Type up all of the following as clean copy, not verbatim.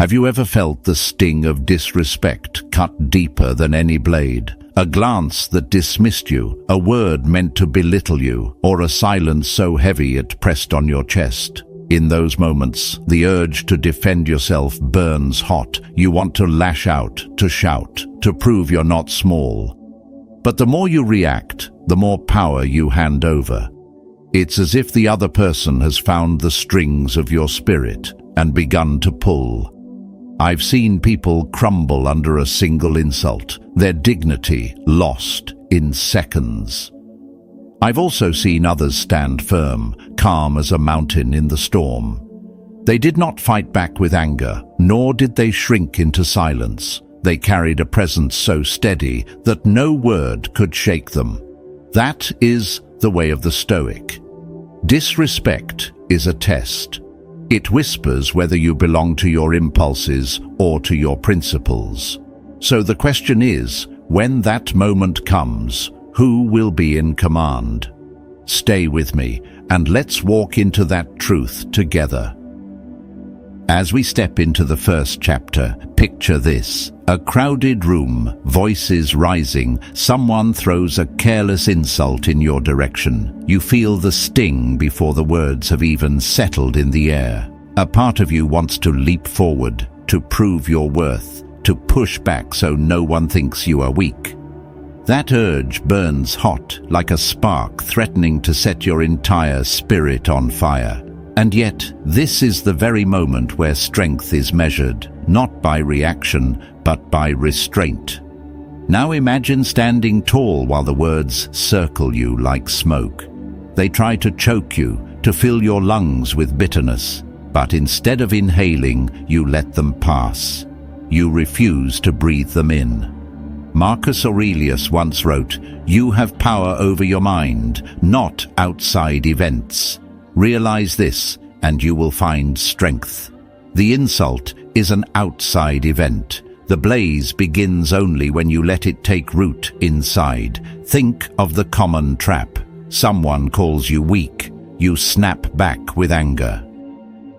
Have you ever felt the sting of disrespect cut deeper than any blade? A glance that dismissed you, a word meant to belittle you, or a silence so heavy it pressed on your chest. In those moments, the urge to defend yourself burns hot. You want to lash out, to shout, to prove you're not small. But the more you react, the more power you hand over. It's as if the other person has found the strings of your spirit and begun to pull. I've seen people crumble under a single insult, their dignity lost in seconds. I've also seen others stand firm, calm as a mountain in the storm. They did not fight back with anger, nor did they shrink into silence. They carried a presence so steady that no word could shake them. That is the way of the Stoic. Disrespect is a test. It whispers whether you belong to your impulses or to your principles. So the question is, when that moment comes, who will be in command? Stay with me, and let's walk into that truth together. As we step into the first chapter, picture this. A crowded room, voices rising, someone throws a careless insult in your direction. You feel the sting before the words have even settled in the air. A part of you wants to leap forward, to prove your worth, to push back so no one thinks you are weak. That urge burns hot, like a spark threatening to set your entire spirit on fire. And yet, this is the very moment where strength is measured, not by reaction, but by restraint. Now imagine standing tall while the words circle you like smoke. They try to choke you, to fill your lungs with bitterness, but instead of inhaling, you let them pass. You refuse to breathe them in. Marcus Aurelius once wrote, "You have power over your mind, not outside events. Realize this, and you will find strength." The insult is an outside event. The blaze begins only when you let it take root inside. Think of the common trap. Someone calls you weak. You snap back with anger.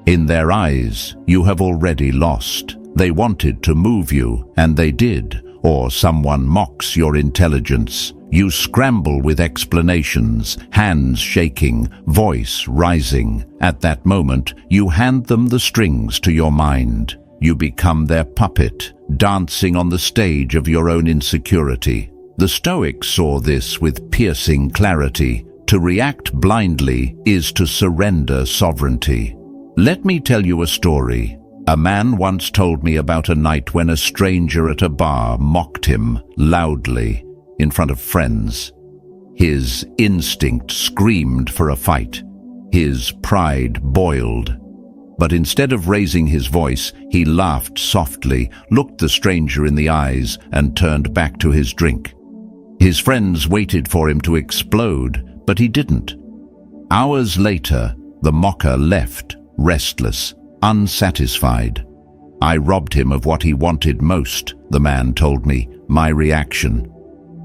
In their eyes, you have already lost. They wanted to move you, and they did. Or someone mocks your intelligence. You scramble with explanations, hands shaking, voice rising. At that moment, you hand them the strings to your mind. You become their puppet, dancing on the stage of your own insecurity. The Stoics saw this with piercing clarity. To react blindly is to surrender sovereignty. Let me tell you a story. A man once told me about a night when a stranger at a bar mocked him loudly in front of friends. His instinct screamed for a fight. His pride boiled. But instead of raising his voice, he laughed softly, looked the stranger in the eyes, and turned back to his drink. His friends waited for him to explode, but he didn't. Hours later, the mocker left, restless, unsatisfied. "I robbed him of what he wanted most," the man told me, "my reaction."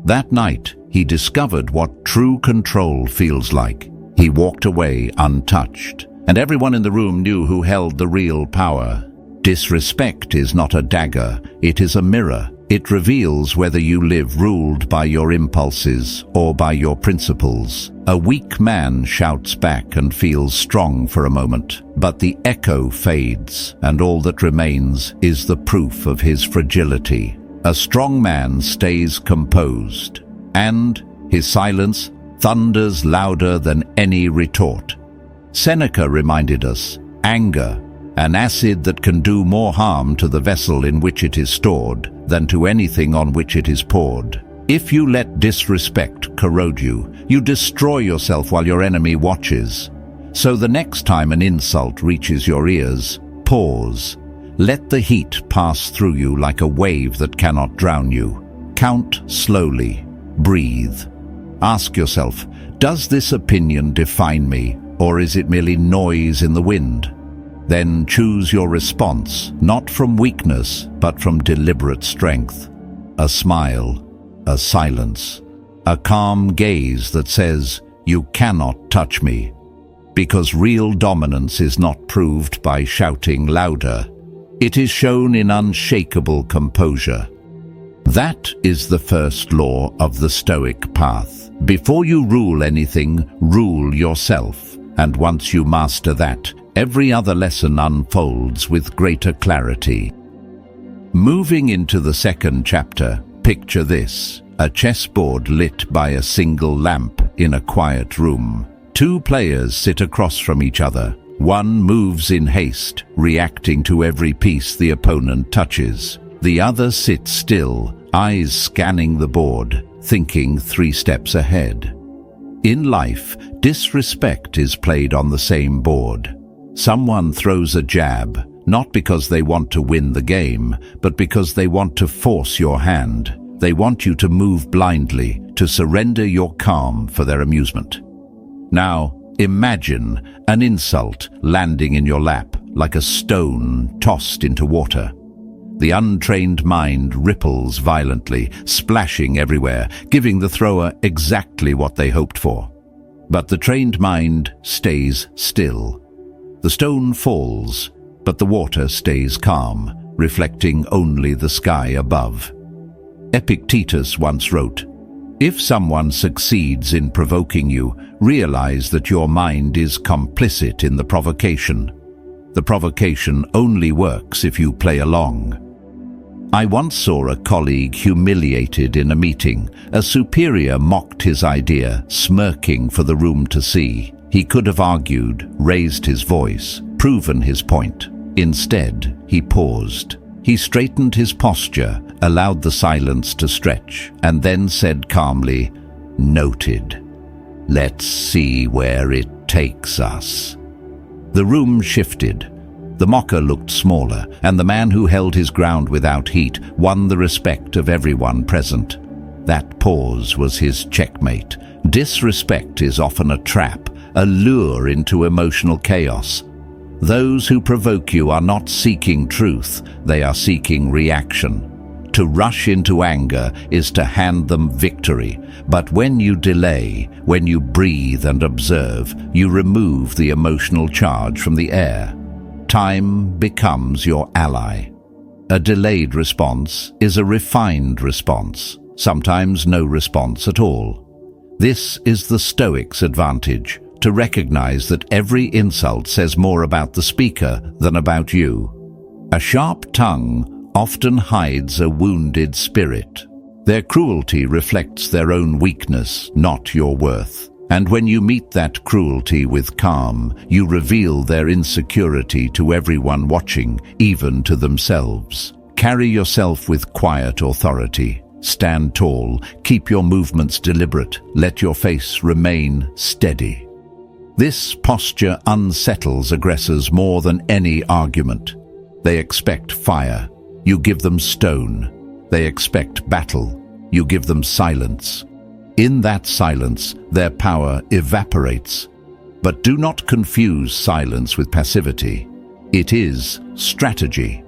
That night, he discovered what true control feels like. He walked away untouched, and everyone in the room knew who held the real power. Disrespect is not a dagger, it is a mirror. It reveals whether you live ruled by your impulses or by your principles. A weak man shouts back and feels strong for a moment, but the echo fades, and all that remains is the proof of his fragility. A strong man stays composed, and his silence thunders louder than any retort. Seneca reminded us, anger, an acid that can do more harm to the vessel in which it is stored than to anything on which it is poured. If you let disrespect corrode you, you destroy yourself while your enemy watches. So the next time an insult reaches your ears, pause. Let the heat pass through you like a wave that cannot drown you. Count slowly. Breathe. Ask yourself, does this opinion define me, or is it merely noise in the wind? Then choose your response, not from weakness, but from deliberate strength. A smile, a silence, a calm gaze that says, "You cannot touch me." Because real dominance is not proved by shouting louder. It is shown in unshakable composure. That is the first law of the Stoic path. Before you rule anything, rule yourself. And once you master that, every other lesson unfolds with greater clarity. Moving into the second chapter, picture this: a chessboard lit by a single lamp in a quiet room. Two players sit across from each other. One moves in haste, reacting to every piece the opponent touches. The other sits still, eyes scanning the board, thinking 3 steps ahead. In life, disrespect is played on the same board. Someone throws a jab, not because they want to win the game, but because they want to force your hand. They want you to move blindly, to surrender your calm for their amusement. Now, imagine an insult landing in your lap like a stone tossed into water. The untrained mind ripples violently, splashing everywhere, giving the thrower exactly what they hoped for. But the trained mind stays still. The stone falls, but the water stays calm, reflecting only the sky above. Epictetus once wrote, "If someone succeeds in provoking you, realize that your mind is complicit in the provocation. The provocation only works if you play along." I once saw a colleague humiliated in a meeting. A superior mocked his idea, smirking for the room to see. He could have argued, raised his voice, proven his point. Instead, he paused. He straightened his posture, allowed the silence to stretch, and then said calmly, "Noted. Let's see where it takes us." The room shifted. The mocker looked smaller, and the man who held his ground without heat won the respect of everyone present. That pause was his checkmate. Disrespect is often a trap, a lure into emotional chaos. Those who provoke you are not seeking truth, they are seeking reaction. To rush into anger is to hand them victory, but when you delay, when you breathe and observe, you remove the emotional charge from the air. Time becomes your ally. A delayed response is a refined response, sometimes no response at all. This is the Stoic's advantage, to recognize that every insult says more about the speaker than about you. A sharp tongue often hides a wounded spirit. Their cruelty reflects their own weakness, not your worth. And when you meet that cruelty with calm, you reveal their insecurity to everyone watching, even to themselves. Carry yourself with quiet authority. Stand tall, keep your movements deliberate, let your face remain steady. This posture unsettles aggressors more than any argument. They expect fire. You give them stone. They expect battle. You give them silence. In that silence, their power evaporates. But do not confuse silence with passivity. It is strategy.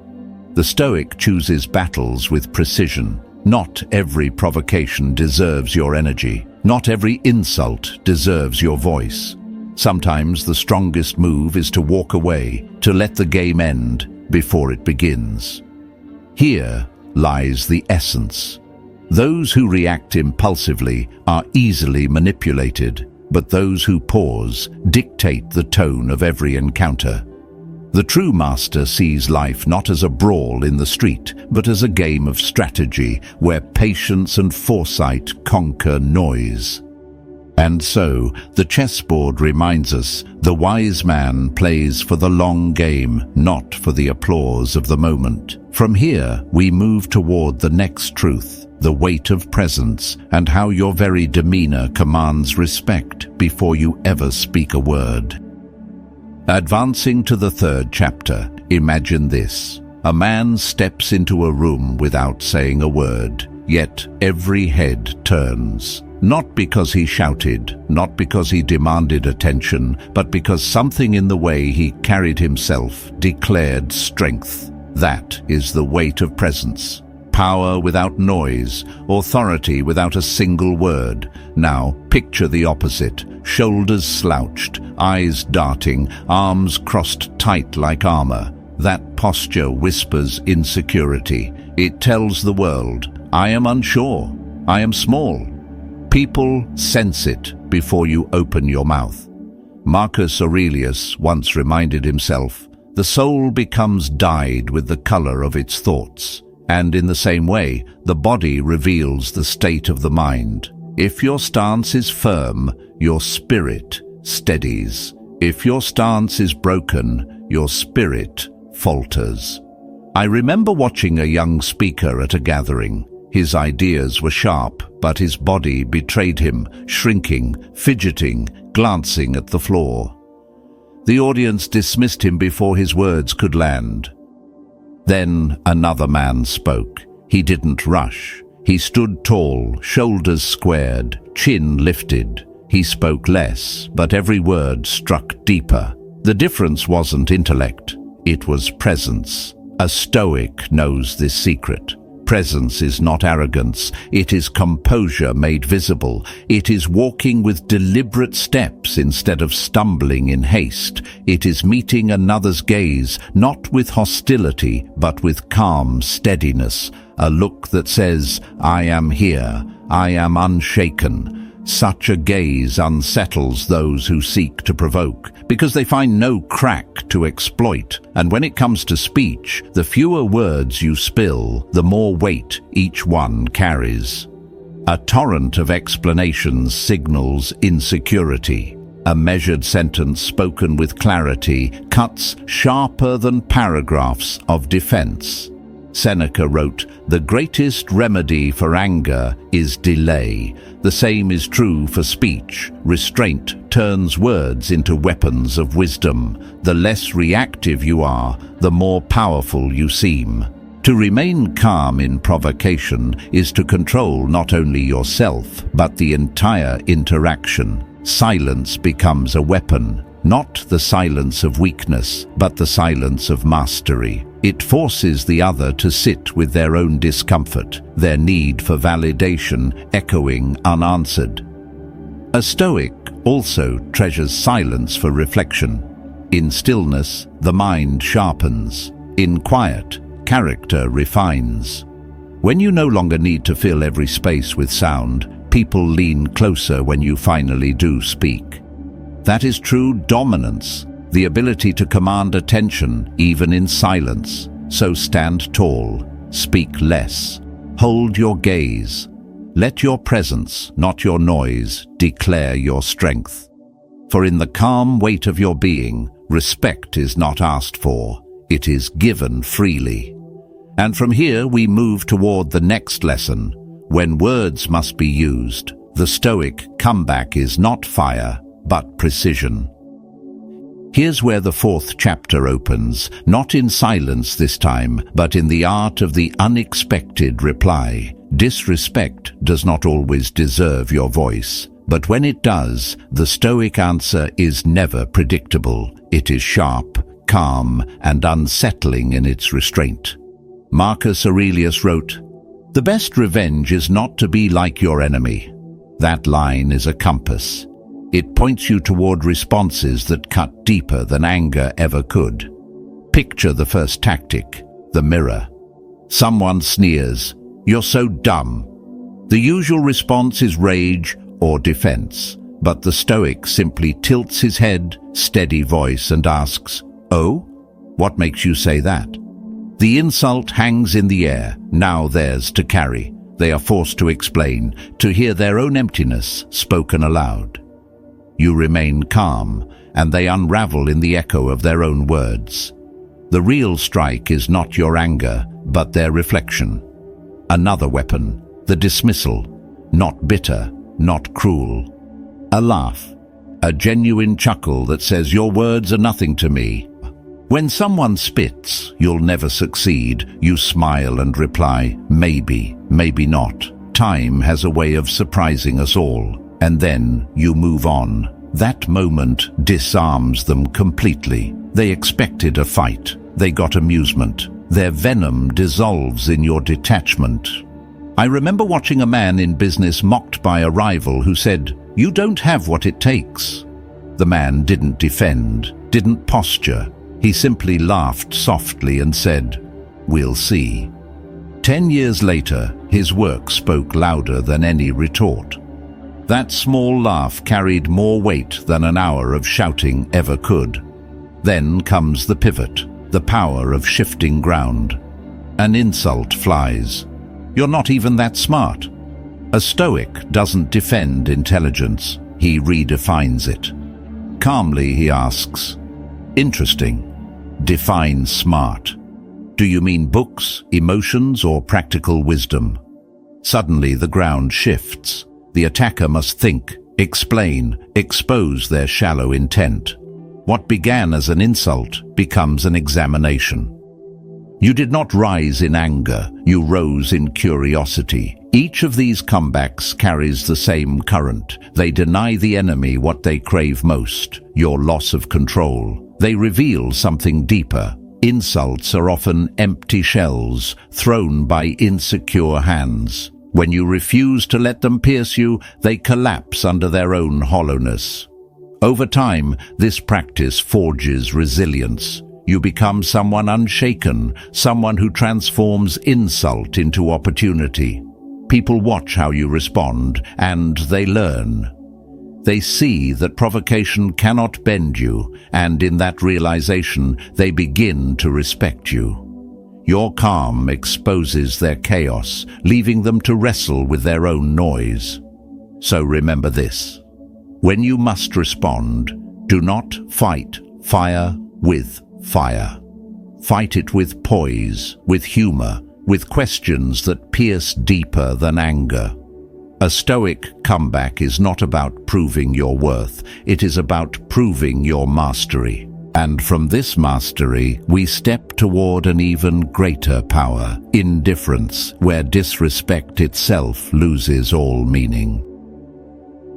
The Stoic chooses battles with precision. Not every provocation deserves your energy. Not every insult deserves your voice. Sometimes the strongest move is to walk away, to let the game end before it begins. Here lies the essence. Those who react impulsively are easily manipulated, but those who pause dictate the tone of every encounter. The true master sees life not as a brawl in the street, but as a game of strategy where patience and foresight conquer noise. And so, the chessboard reminds us, the wise man plays for the long game, not for the applause of the moment. From here, we move toward the next truth, the weight of presence, and how your very demeanor commands respect before you ever speak a word. Advancing to the third chapter, imagine this. A man steps into a room without saying a word, yet every head turns. Not because he shouted, not because he demanded attention, but because something in the way he carried himself declared strength. That is the weight of presence. Power without noise, authority without a single word. Now picture the opposite. Shoulders slouched, eyes darting, arms crossed tight like armor. That posture whispers insecurity. It tells the world, I am unsure, I am small. People sense it before you open your mouth. Marcus Aurelius once reminded himself, the soul becomes dyed with the color of its thoughts, and in the same way, the body reveals the state of the mind. If your stance is firm, your spirit steadies. If your stance is broken, your spirit falters. I remember watching a young speaker at a gathering. His ideas were sharp, but his body betrayed him, shrinking, fidgeting, glancing at the floor. The audience dismissed him before his words could land. Then another man spoke. He didn't rush. He stood tall, shoulders squared, chin lifted. He spoke less, but every word struck deeper. The difference wasn't intellect, it was presence. A Stoic knows this secret. Presence is not arrogance, it is composure made visible. It is walking with deliberate steps instead of stumbling in haste. It is meeting another's gaze, not with hostility, but with calm steadiness. A look that says, I am here, I am unshaken. Such a gaze unsettles those who seek to provoke, because they find no crack to exploit. And when it comes to speech, the fewer words you spill, the more weight each one carries. A torrent of explanations signals insecurity. A measured sentence spoken with clarity cuts sharper than paragraphs of defense. Seneca wrote, the greatest remedy for anger is delay. The same is true for speech. Restraint turns words into weapons of wisdom. The less reactive you are, the more powerful you seem. To remain calm in provocation is to control not only yourself, but the entire interaction. Silence becomes a weapon, not the silence of weakness, but the silence of mastery. It forces the other to sit with their own discomfort, their need for validation echoing unanswered. A Stoic also treasures silence for reflection. In stillness, the mind sharpens. In quiet, character refines. When you no longer need to fill every space with sound, people lean closer when you finally do speak. That is true dominance, the ability to command attention even in silence. So stand tall, speak less, hold your gaze. Let your presence, not your noise, declare your strength. For in the calm weight of your being, respect is not asked for, it is given freely. And from here we move toward the next lesson. When words must be used, the Stoic comeback is not fire, but precision. Here's where the fourth chapter opens, not in silence this time, but in the art of the unexpected reply. Disrespect does not always deserve your voice, but when it does, the Stoic answer is never predictable. It is sharp, calm, and unsettling in its restraint. Marcus Aurelius wrote, "The best revenge is not to be like your enemy." That line is a compass. It points you toward responses that cut deeper than anger ever could. Picture the first tactic, the mirror. Someone sneers, "You're so dumb." The usual response is rage or defense, but the Stoic simply tilts his head, steady voice, and asks, "Oh? What makes you say that?" The insult hangs in the air, now theirs to carry. They are forced to explain, to hear their own emptiness spoken aloud. You remain calm, and they unravel in the echo of their own words. The real strike is not your anger, but their reflection. Another weapon, the dismissal, not bitter, not cruel. A laugh, a genuine chuckle that says, "Your words are nothing to me." When someone spits, "You'll never succeed," you smile and reply, "Maybe, maybe not." Time has a way of surprising us all. And then you move on. That moment disarms them completely. They expected a fight. They got amusement. Their venom dissolves in your detachment. I remember watching a man in business mocked by a rival who said, "You don't have what it takes." The man didn't defend, didn't posture. He simply laughed softly and said, "We'll see." 10 years later, his work spoke louder than any retort. That small laugh carried more weight than an hour of shouting ever could. Then comes the pivot, the power of shifting ground. An insult flies. "You're not even that smart." A Stoic doesn't defend intelligence, he redefines it. Calmly he asks, "Interesting. Define smart. Do you mean books, emotions, or practical wisdom?" Suddenly the ground shifts. The attacker must think, explain, expose their shallow intent. What began as an insult becomes an examination. You did not rise in anger, you rose in curiosity. Each of these comebacks carries the same current. They deny the enemy what they crave most, your loss of control. They reveal something deeper. Insults are often empty shells thrown by insecure hands. When you refuse to let them pierce you, they collapse under their own hollowness. Over time, this practice forges resilience. You become someone unshaken, someone who transforms insult into opportunity. People watch how you respond, and they learn. They see that provocation cannot bend you, and in that realization, they begin to respect you. Your calm exposes their chaos, leaving them to wrestle with their own noise. So remember this. When you must respond, do not fight fire with fire. Fight it with poise, with humor, with questions that pierce deeper than anger. A Stoic comeback is not about proving your worth, it is about proving your mastery. And from this mastery, we step toward an even greater power, indifference, where disrespect itself loses all meaning.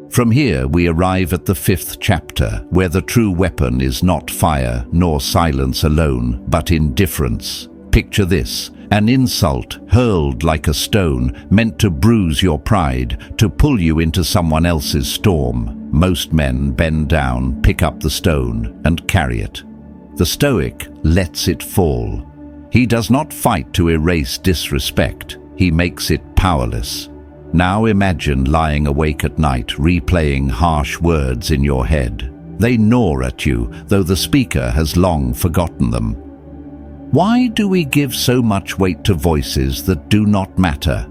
From here, we arrive at the 5th chapter, where the true weapon is not fire nor silence alone, but indifference. Picture this. An insult hurled like a stone, meant to bruise your pride, to pull you into someone else's storm. Most men bend down, pick up the stone, and carry it. The Stoic lets it fall. He does not fight to erase disrespect, he makes it powerless. Now imagine lying awake at night, replaying harsh words in your head. They gnaw at you, though the speaker has long forgotten them. Why do we give so much weight to voices that do not matter?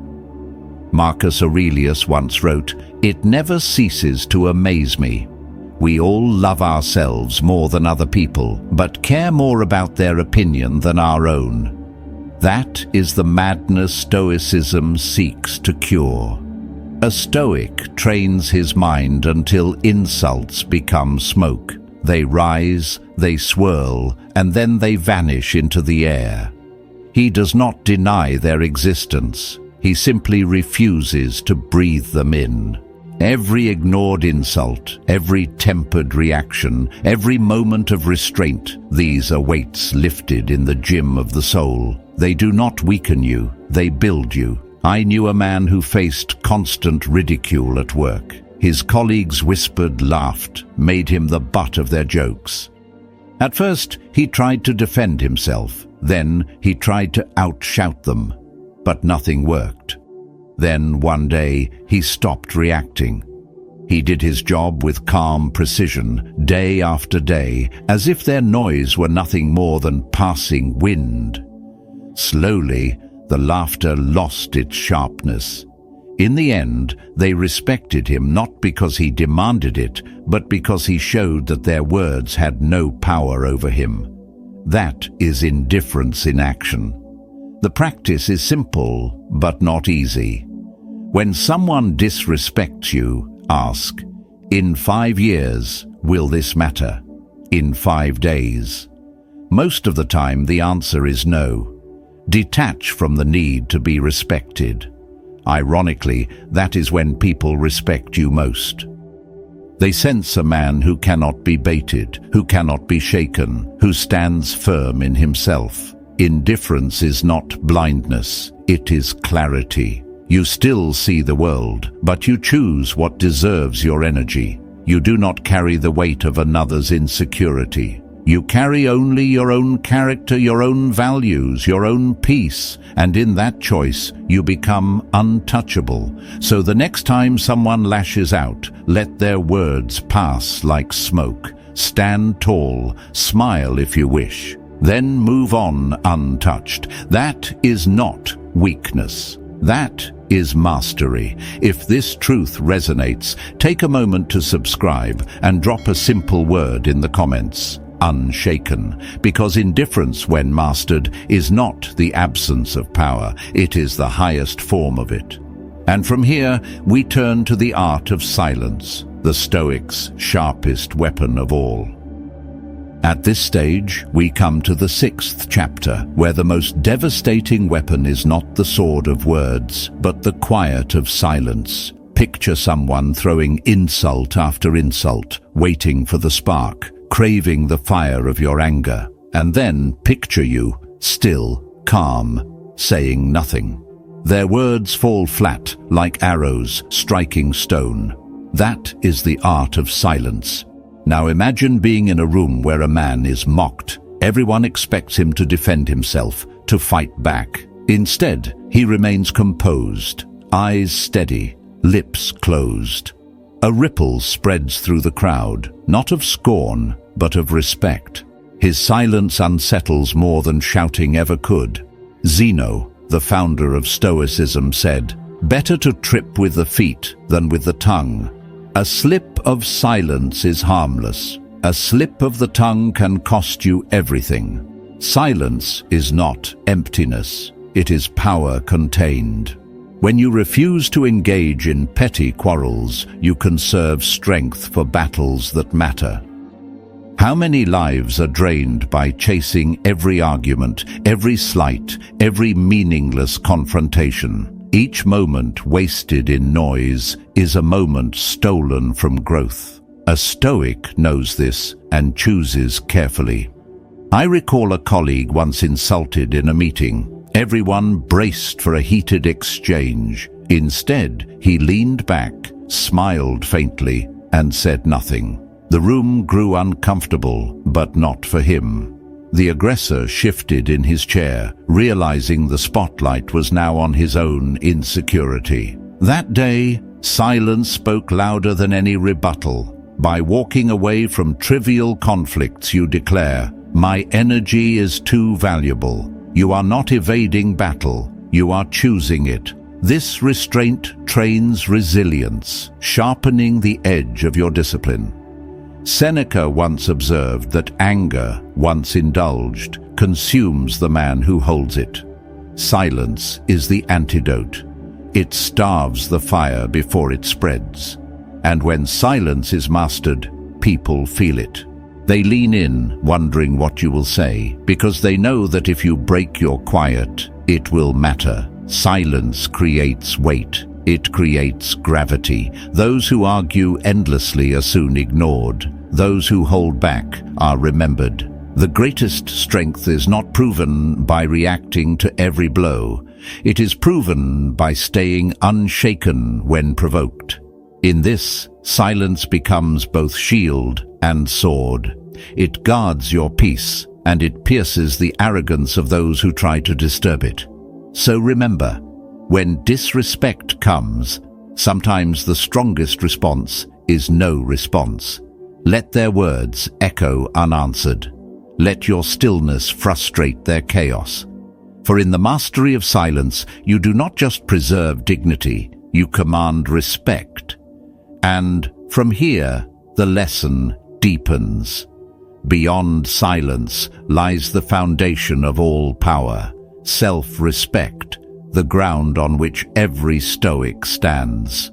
Marcus Aurelius once wrote, "It never ceases to amaze me. We all love ourselves more than other people, but care more about their opinion than our own." That is the madness Stoicism seeks to cure. A Stoic trains his mind until insults become smoke. They rise, they swirl, and then they vanish into the air. He does not deny their existence. He simply refuses to breathe them in. Every ignored insult, every tempered reaction, every moment of restraint, these are weights lifted in the gym of the soul. They do not weaken you, they build you. I knew a man who faced constant ridicule at work. His colleagues whispered, laughed, made him the butt of their jokes. At first, he tried to defend himself. Then he tried to outshout them. But nothing worked. Then, one day, he stopped reacting. He did his job with calm precision, day after day, as if their noise were nothing more than passing wind. Slowly, the laughter lost its sharpness. In the end, they respected him not because he demanded it, but because he showed that their words had no power over him. That is indifference in action. The practice is simple, but not easy. When someone disrespects you, ask, "In 5 years, will this matter? In 5 days?" Most of the time, the answer is no. Detach from the need to be respected. Ironically, that is when people respect you most. They sense a man who cannot be baited, who cannot be shaken, who stands firm in himself. Indifference is not blindness, it is clarity. You still see the world, but you choose what deserves your energy. You do not carry the weight of another's insecurity. You carry only your own character, your own values, your own peace, and in that choice you become untouchable. So the next time someone lashes out, let their words pass like smoke. Stand tall, smile if you wish, then move on untouched. That is not weakness. That is mastery. If this truth resonates, take a moment to subscribe and drop a simple word in the comments. Unshaken, because indifference, when mastered, is not the absence of power, it is the highest form of it. And from here, we turn to the art of silence, the Stoics' sharpest weapon of all. At this stage, we come to the 6th chapter, where the most devastating weapon is not the sword of words, but the quiet of silence. Picture someone throwing insult after insult, waiting for the spark, craving the fire of your anger, and then picture you, still, calm, saying nothing. Their words fall flat, like arrows striking stone. That is the art of silence. Now imagine being in a room where a man is mocked. Everyone expects him to defend himself, to fight back. Instead, he remains composed, eyes steady, lips closed. A ripple spreads through the crowd, not of scorn, but of respect. His silence unsettles more than shouting ever could. Zeno, the founder of Stoicism, said, "Better to trip with the feet than with the tongue." A slip of silence is harmless. A slip of the tongue can cost you everything. Silence is not emptiness. It is power contained. When you refuse to engage in petty quarrels, you conserve strength for battles that matter. How many lives are drained by chasing every argument, every slight, every meaningless confrontation? Each moment wasted in noise is a moment stolen from growth. A Stoic knows this and chooses carefully. I recall a colleague once insulted in a meeting. Everyone braced for a heated exchange. Instead, he leaned back, smiled faintly, and said nothing. The room grew uncomfortable, but not for him. The aggressor shifted in his chair, realizing the spotlight was now on his own insecurity. That day, silence spoke louder than any rebuttal. By walking away from trivial conflicts, you declare, "My energy is too valuable." You are not evading battle, you are choosing it. This restraint trains resilience, sharpening the edge of your discipline. Seneca once observed that anger, once indulged, consumes the man who holds it. Silence is the antidote. It starves the fire before it spreads. And when silence is mastered, people feel it. They lean in, wondering what you will say, because they know that if you break your quiet, it will matter. Silence creates weight. It creates gravity. Those who argue endlessly are soon ignored. Those who hold back are remembered. The greatest strength is not proven by reacting to every blow. It is proven by staying unshaken when provoked. In this, silence becomes both shield and sword. It guards your peace, and it pierces the arrogance of those who try to disturb it. So remember, when disrespect comes, sometimes the strongest response is no response. Let their words echo unanswered. Let your stillness frustrate their chaos. For in the mastery of silence, you do not just preserve dignity, you command respect. And from here, the lesson deepens. Beyond silence lies the foundation of all power, self-respect, the ground on which every Stoic stands.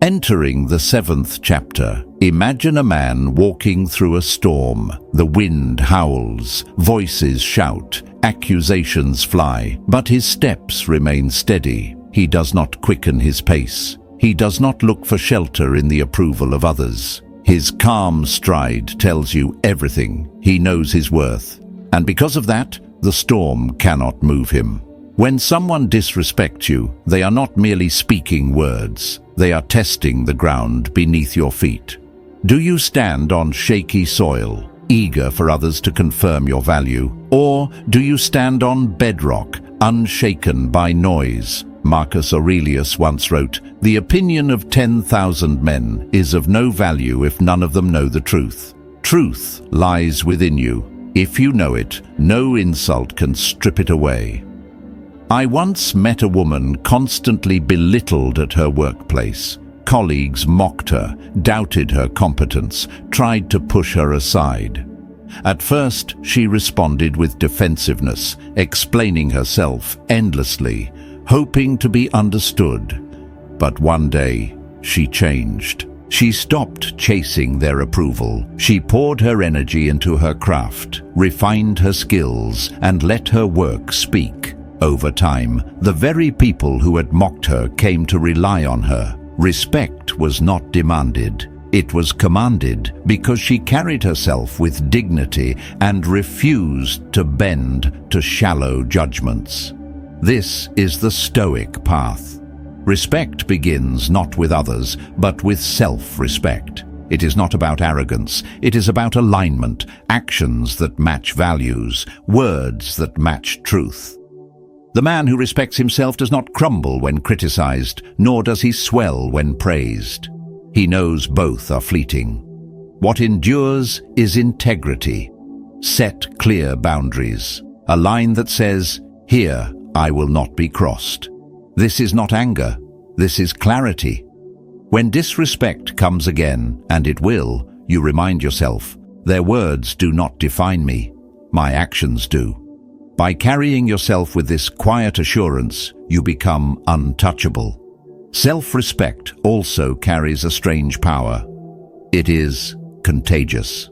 Entering the 7th chapter, imagine a man walking through a storm. The wind howls, voices shout, accusations fly, but his steps remain steady. He does not quicken his pace. He does not look for shelter in the approval of others. His calm stride tells you everything. He knows his worth. And because of that, the storm cannot move him. When someone disrespects you, they are not merely speaking words. They are testing the ground beneath your feet. Do you stand on shaky soil, eager for others to confirm your value? Or do you stand on bedrock, unshaken by noise? Marcus Aurelius once wrote, "The opinion of 10,000 men is of no value if none of them know the truth." Truth lies within you. If you know it, no insult can strip it away. I once met a woman constantly belittled at her workplace. Colleagues mocked her, doubted her competence, tried to push her aside. At first, she responded with defensiveness, explaining herself endlessly, hoping to be understood. But one day, she changed. She stopped chasing their approval. She poured her energy into her craft, refined her skills, and let her work speak. Over time, the very people who had mocked her came to rely on her. Respect was not demanded. It was commanded because she carried herself with dignity and refused to bend to shallow judgments. This is the Stoic path. Respect begins not with others, but with self-respect. It is not about arrogance. It is about alignment, actions that match values, words that match truth. The man who respects himself does not crumble when criticized, nor does he swell when praised. He knows both are fleeting. What endures is integrity. Set clear boundaries. A line that says, "Here I will not be crossed." This is not anger. This is clarity. When disrespect comes again, and it will, you remind yourself, their words do not define me. My actions do. By carrying yourself with this quiet assurance, you become untouchable. Self-respect also carries a strange power. It is contagious.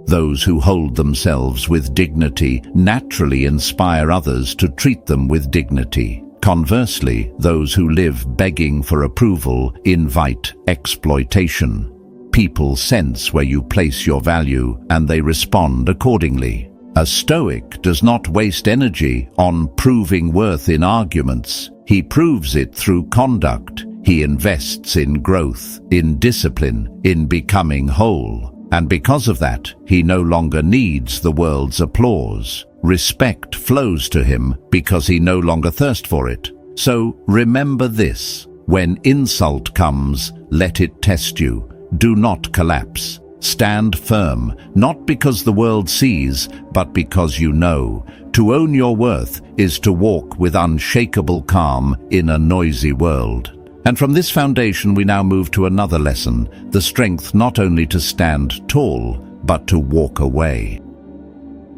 Those who hold themselves with dignity naturally inspire others to treat them with dignity. Conversely, those who live begging for approval invite exploitation. People sense where you place your value, and they respond accordingly. A Stoic does not waste energy on proving worth in arguments. He proves it through conduct. He invests in growth, in discipline, in becoming whole. And because of that, he no longer needs the world's applause. Respect flows to him because he no longer thirsts for it. So remember this: when insult comes, let it test you. Do not collapse. Stand firm, not because the world sees, but because you know. To own your worth is to walk with unshakable calm in a noisy world. And from this foundation we now move to another lesson, the strength not only to stand tall, but to walk away.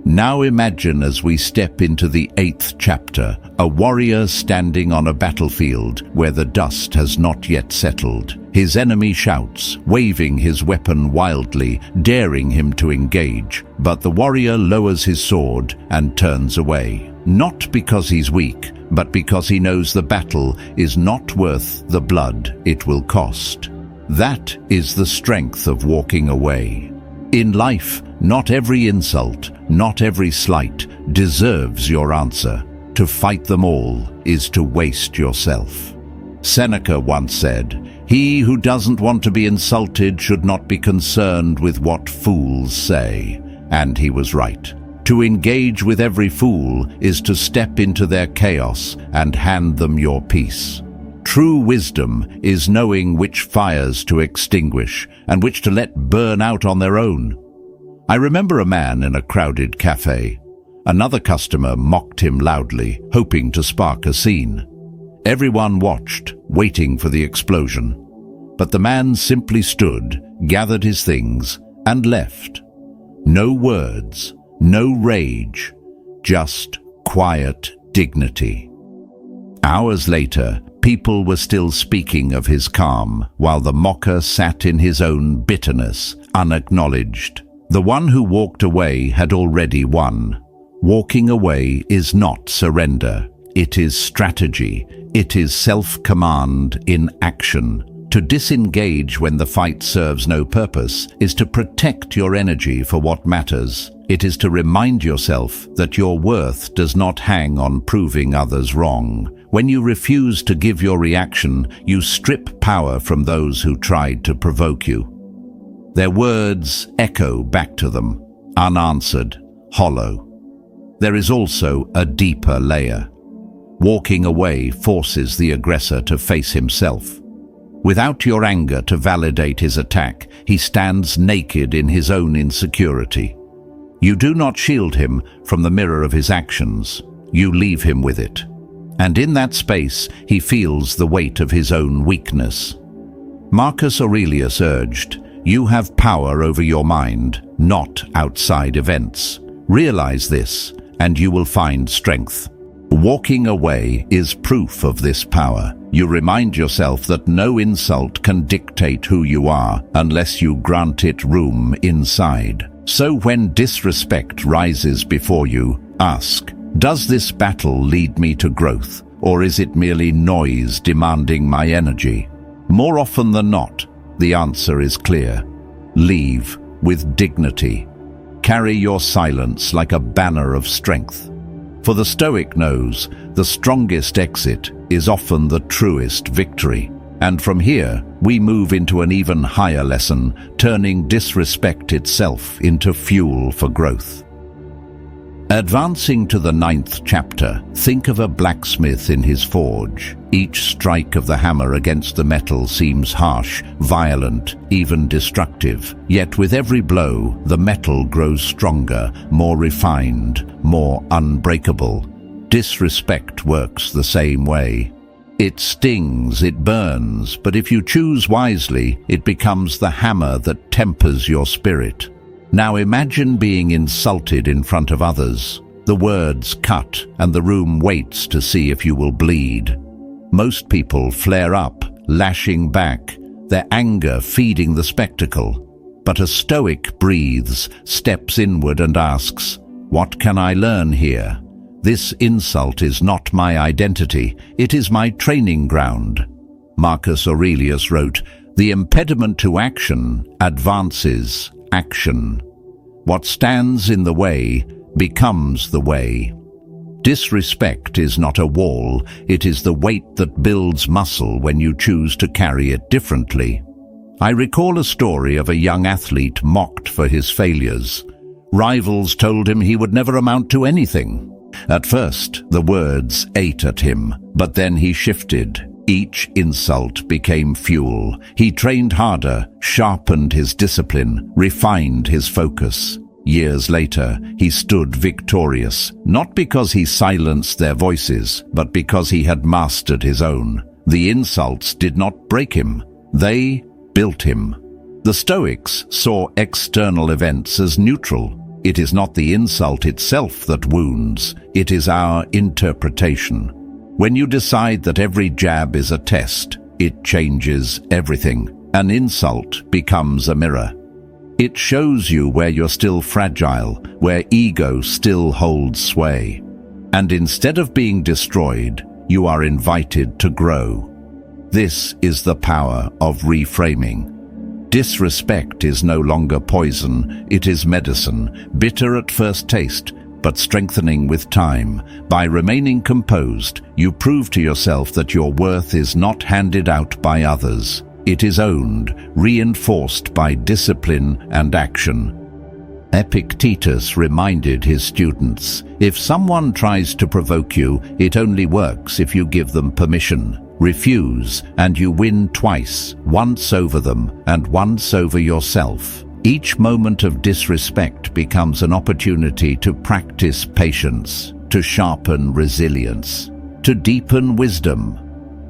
Now imagine as we step into the 8th chapter, a warrior standing on a battlefield where the dust has not yet settled. His enemy shouts, waving his weapon wildly, daring him to engage. But the warrior lowers his sword and turns away. Not because he's weak, but because he knows the battle is not worth the blood it will cost. That is the strength of walking away. In life, not every insult, not every slight deserves your answer. To fight them all is to waste yourself. Seneca once said, "He who doesn't want to be insulted should not be concerned with what fools say." And he was right. To engage with every fool is to step into their chaos and hand them your peace. True wisdom is knowing which fires to extinguish and which to let burn out on their own. I remember a man in a crowded cafe. Another customer mocked him loudly, hoping to spark a scene. Everyone watched, waiting for the explosion. But the man simply stood, gathered his things, and left. No words, no rage, just quiet dignity. Hours later, people were still speaking of his calm, while the mocker sat in his own bitterness, unacknowledged. The one who walked away had already won. Walking away is not surrender. It is strategy. It is self-command in action. To disengage when the fight serves no purpose is to protect your energy for what matters. It is to remind yourself that your worth does not hang on proving others wrong. When you refuse to give your reaction, you strip power from those who tried to provoke you. Their words echo back to them. unanswered, hollow. There is also a deeper layer. Walking away forces the aggressor to face himself. Without your anger to validate his attack, he stands naked in his own insecurity. You do not shield him from the mirror of his actions. You leave him with it. And in that space, he feels the weight of his own weakness. Marcus Aurelius urged, "You have power over your mind, not outside events. Realize this, and you will find strength." Walking away is proof of this power. You remind yourself that no insult can dictate who you are unless you grant it room inside. So when disrespect rises before you, ask, does this battle lead me to growth, or is it merely noise demanding my energy? More often than not, the answer is clear. Leave with dignity. Carry your silence like a banner of strength. For the Stoic knows, the strongest exit is often the truest victory. And from here, we move into an even higher lesson, turning disrespect itself into fuel for growth. Advancing to the 9th chapter, think of a blacksmith in his forge. Each strike of the hammer against the metal seems harsh, violent, even destructive. Yet with every blow, the metal grows stronger, more refined, more unbreakable. Disrespect works the same way. It stings, it burns, but if you choose wisely, it becomes the hammer that tempers your spirit. Now imagine being insulted in front of others. The words cut, and the room waits to see if you will bleed. Most people flare up, lashing back, their anger feeding the spectacle. But a Stoic breathes, steps inward and asks, "What can I learn here? This insult is not my identity, it is my training ground." Marcus Aurelius wrote, "The impediment to action advances action. What stands in the way becomes the way." Disrespect is not a wall, it is the weight that builds muscle when you choose to carry it differently. I recall a story of a young athlete mocked for his failures. Rivals told him he would never amount to anything. At first, the words ate at him, but then he shifted. Each insult became fuel. He trained harder, sharpened his discipline, refined his focus. Years later, he stood victorious, not because he silenced their voices, but because he had mastered his own. The insults did not break him. They built him. The Stoics saw external events as neutral. It is not the insult itself that wounds, it is our interpretation. When you decide that every jab is a test, it changes everything. An insult becomes a mirror. It shows you where you're still fragile, where ego still holds sway. And instead of being destroyed, you are invited to grow. This is the power of reframing. Disrespect is no longer poison, it is medicine, bitter at first taste, but strengthening with time. By remaining composed, you prove to yourself that your worth is not handed out by others. It is owned, reinforced by discipline and action. Epictetus reminded his students, if someone tries to provoke you, it only works if you give them permission. Refuse, and you win twice, once over them and once over yourself. Each moment of disrespect becomes an opportunity to practice patience, to sharpen resilience, to deepen wisdom.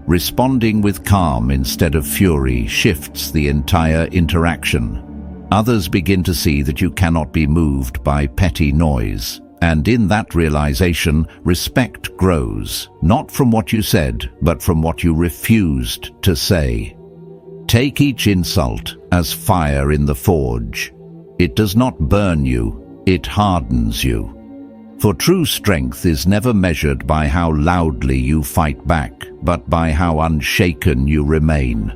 Responding with calm instead of fury shifts the entire interaction. Others begin to see that you cannot be moved by petty noise. And in that realization, respect grows, not from what you said, but from what you refused to say. Take each insult as fire in the forge. It does not burn you, it hardens you. For true strength is never measured by how loudly you fight back, but by how unshaken you remain.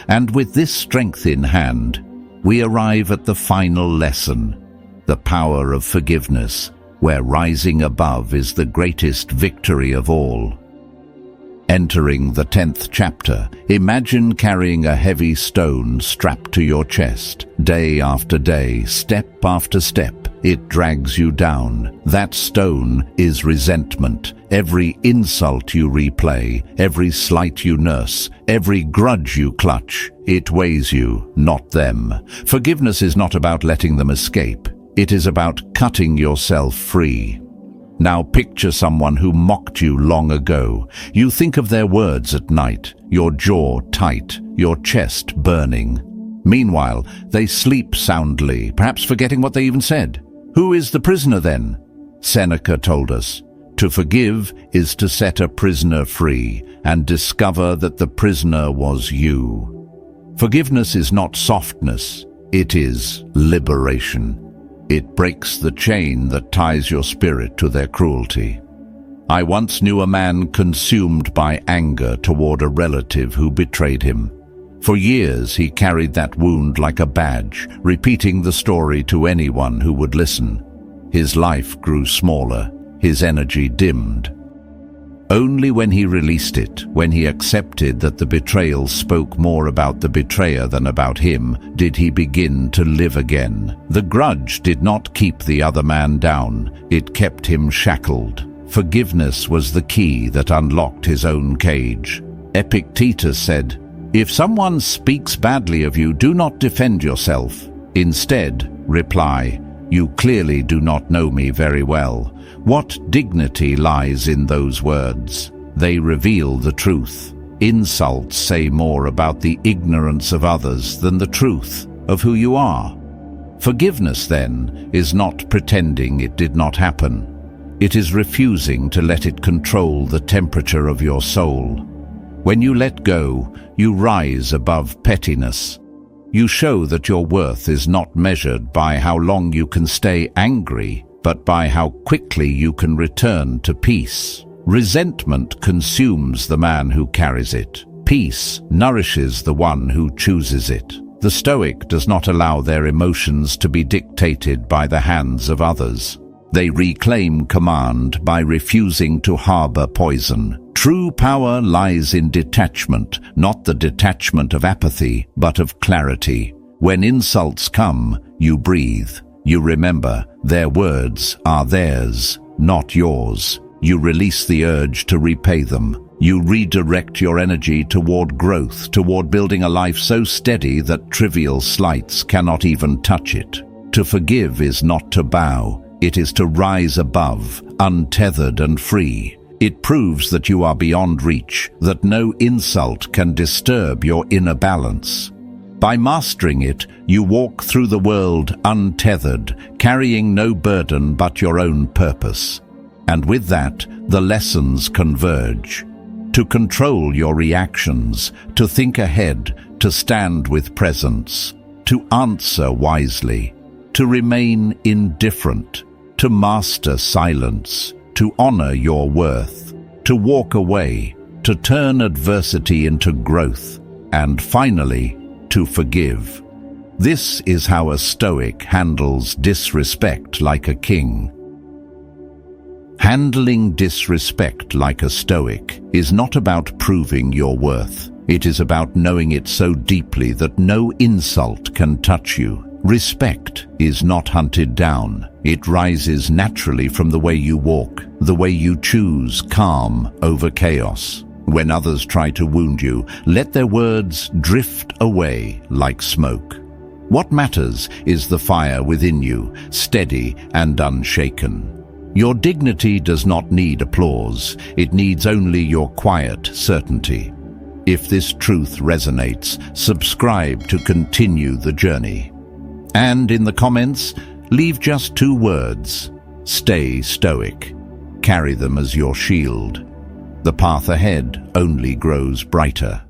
And with this strength in hand, we arrive at the final lesson, the power of forgiveness, where rising above is the greatest victory of all. Entering the 10th chapter, imagine carrying a heavy stone strapped to your chest, day after day, step after step. it drags you down. That stone is resentment. Every insult you replay, every slight you nurse, every grudge you clutch, it weighs you, not them. Forgiveness is not about letting them escape. It is about cutting yourself free. Now picture someone who mocked you long ago. You think of their words at night, your jaw tight, your chest burning. Meanwhile, they sleep soundly, perhaps forgetting what they even said. Who is the prisoner then? Seneca told us, to forgive is to set a prisoner free and discover that the prisoner was you. Forgiveness is not softness, it is liberation. It breaks the chain that ties your spirit to their cruelty. I once knew a man consumed by anger toward a relative who betrayed him. For years he carried that wound like a badge, repeating the story to anyone who would listen. His life grew smaller, his energy dimmed. Only when he released it, when he accepted that the betrayal spoke more about the betrayer than about him, did he begin to live again. The grudge did not keep the other man down, it kept him shackled. Forgiveness was the key that unlocked his own cage. Epictetus said, "If someone speaks badly of you, do not defend yourself. Instead, reply, 'You clearly do not know me very well.' What dignity lies in those words? They reveal the truth. Insults say more about the ignorance of others than the truth of who you are. Forgiveness, then, is not pretending it did not happen. It is refusing to let it control the temperature of your soul. When you let go, you rise above pettiness. You show that your worth is not measured by how long you can stay angry, but by how quickly you can return to peace. Resentment consumes the man who carries it. Peace nourishes the one who chooses it. The Stoic does not allow their emotions to be dictated by the hands of others. They reclaim command by refusing to harbor poison. True power lies in detachment, not the detachment of apathy, but of clarity. When insults come, you breathe. You remember, their words are theirs, not yours. You release the urge to repay them. You redirect your energy toward growth, toward building a life so steady that trivial slights cannot even touch it. To forgive is not to bow. It is to rise above, untethered and free. It proves that you are beyond reach, that no insult can disturb your inner balance. By mastering it, you walk through the world untethered, carrying no burden but your own purpose. And with that, the lessons converge. To control your reactions, to think ahead, to stand with presence, to answer wisely, to remain indifferent, to master silence, to honor your worth, to walk away, to turn adversity into growth, and finally, to forgive. This is how a Stoic handles disrespect like a king. Handling disrespect like a Stoic is not about proving your worth. It is about knowing it so deeply that no insult can touch you. Respect is not hunted down. It rises naturally from the way you walk, the way you choose calm over chaos. When others try to wound you, let their words drift away like smoke. What matters is the fire within you, steady and unshaken. Your dignity does not need applause. It needs only your quiet certainty. If this truth resonates, subscribe to continue the journey. And in the comments, leave just 2 words. Stay stoic. Carry them as your shield. The path ahead only grows brighter.